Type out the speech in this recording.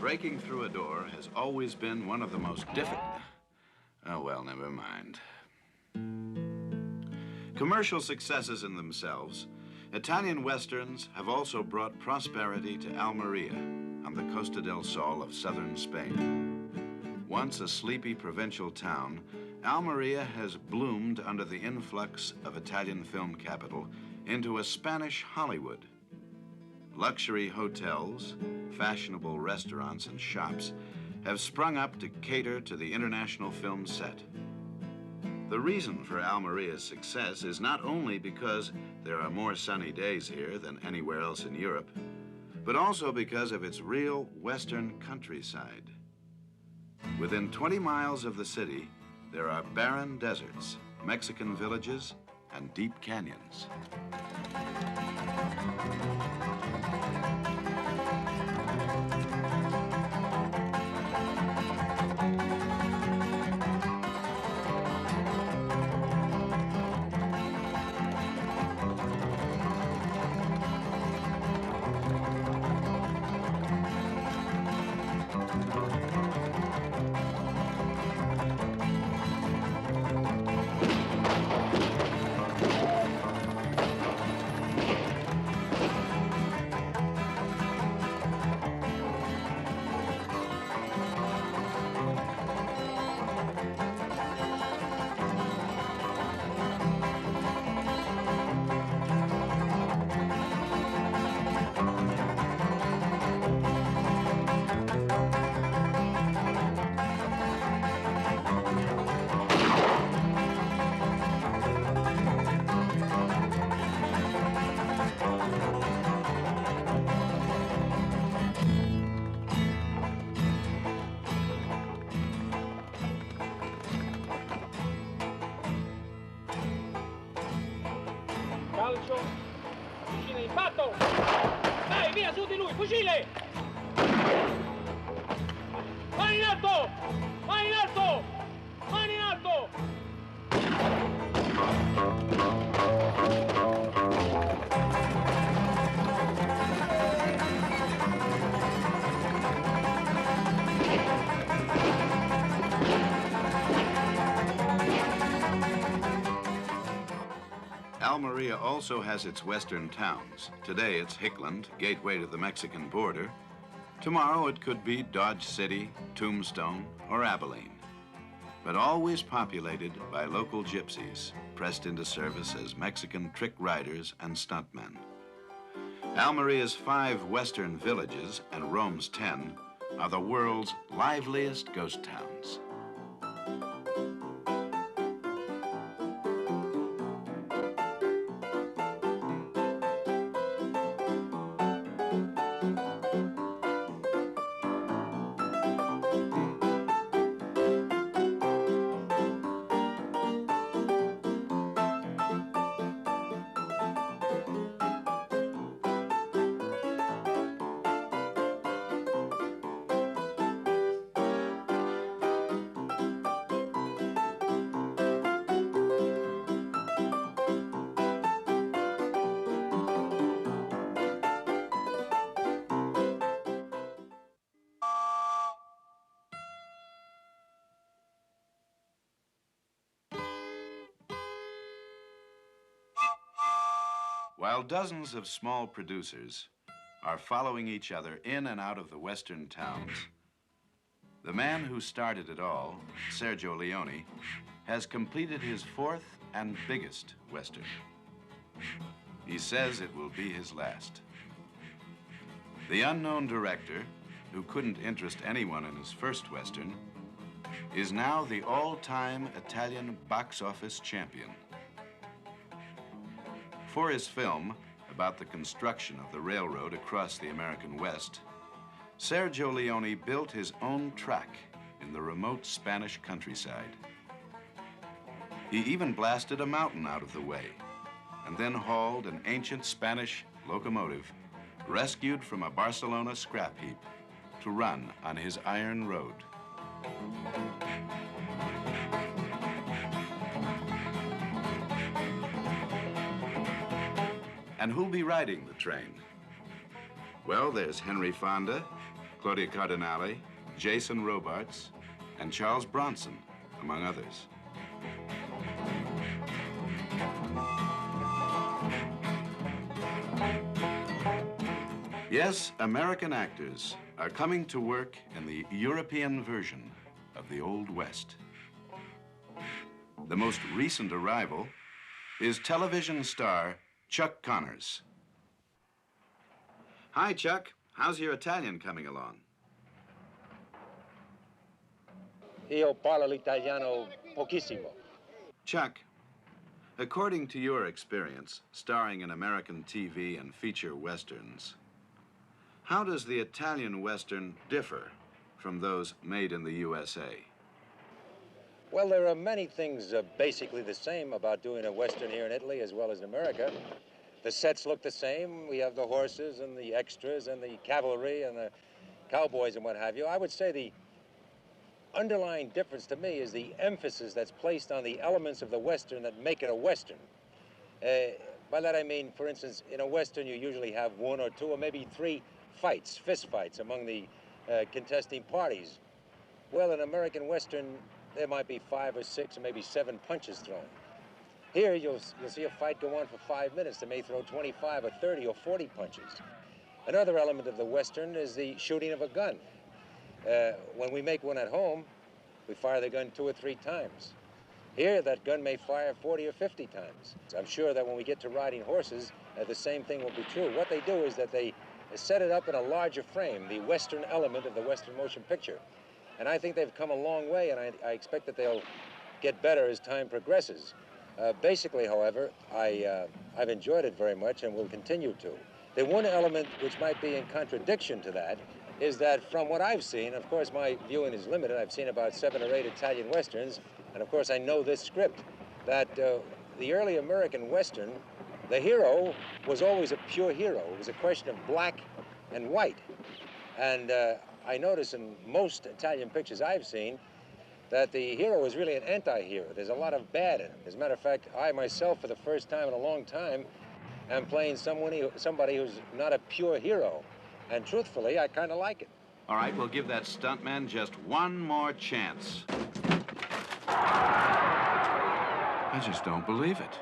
Breaking through a door has always been one of the most difficult... Oh, well, never mind. Commercial successes in themselves, Italian westerns have also brought prosperity to Almeria on the Costa del Sol of southern Spain. Once a sleepy provincial town, Almeria has bloomed under the influx of Italian film capital into a Spanish Hollywood. Luxury hotels, fashionable restaurants and shops have sprung up to cater to the international film set. The reason for Almeria's success is not only because there are more sunny days here than anywhere else in Europe, but also because of its real western countryside. Within 20 miles of the city, there are barren deserts, Mexican villages, and deep canyons. Calcio, fucile, impatto! Dai, via, su di lui, fucile! Mani in alto! Mani in alto! Mani in alto! Almeria also has its western towns. Today it's Hickland, gateway to the Mexican border. Tomorrow it could be Dodge City, Tombstone, or Abilene. But always populated by local gypsies, pressed into service as Mexican trick riders and stuntmen. Almeria's 5 western villages and Rome's 10 are the world's liveliest ghost towns. While dozens of small producers are following each other in and out of the western towns, the man who started it all, Sergio Leone, has completed his 4th and biggest western. He says it will be his last. The unknown director, who couldn't interest anyone in his first western, is now the all-time Italian box office champion. For his film about the construction of the railroad across the American West, Sergio Leone built his own track in the remote Spanish countryside. He even blasted a mountain out of the way and then hauled an ancient Spanish locomotive rescued from a Barcelona scrap heap to run on his iron road. And who'll be riding the train? Well, there's Henry Fonda, Claudia Cardinale, Jason Robards, and Charles Bronson, among others. Yes, American actors are coming to work in the European version of the Old West. The most recent arrival is television star Chuck Connors. Hi, Chuck. How's your Italian coming along? Io parlo l'italiano pochissimo. Chuck, according to your experience starring in American TV and feature westerns, how does the Italian Western differ from those made in the USA? Well, there are many things basically the same about doing a Western here in Italy as well as in America. The sets look the same. We have the horses and the extras and the cavalry and the cowboys and what have you. I would say the underlying difference to me is the emphasis that's placed on the elements of the Western that make it a Western. By that I mean, for instance, in a Western you usually have one or two or maybe three fights, fist fights among the contesting parties. Well, in American Western, there might be 5 or 6 or maybe 7 punches thrown. Here, you'll see a fight go on for 5 minutes. They may throw 25 or 30 or 40 punches. Another element of the Western is the shooting of a gun. When we make one at home, we fire the gun 2 or 3 times. Here, that gun may fire 40 or 50 times. I'm sure that when we get to riding horses, the same thing will be true. What they do is that they set it up in a larger frame, the Western element of the Western motion picture. And I think they've come a long way, and I expect that they'll get better as time progresses. Basically, however, I've enjoyed it very much and will continue to. The one element which might be in contradiction to that is that from what I've seen, of course my viewing is limited, I've seen about 7 or 8 Italian Westerns, and of course I know this script, that the early American Western, the hero was always a pure hero. It was a question of black and white. And I notice in most Italian pictures I've seen that the hero is really an anti-hero. There's a lot of bad in him. As a matter of fact, I myself, for the first time in a long time, am playing somebody who's not a pure hero. And truthfully, I kind of like it. All right, we'll give that stuntman just one more chance. I just don't believe it.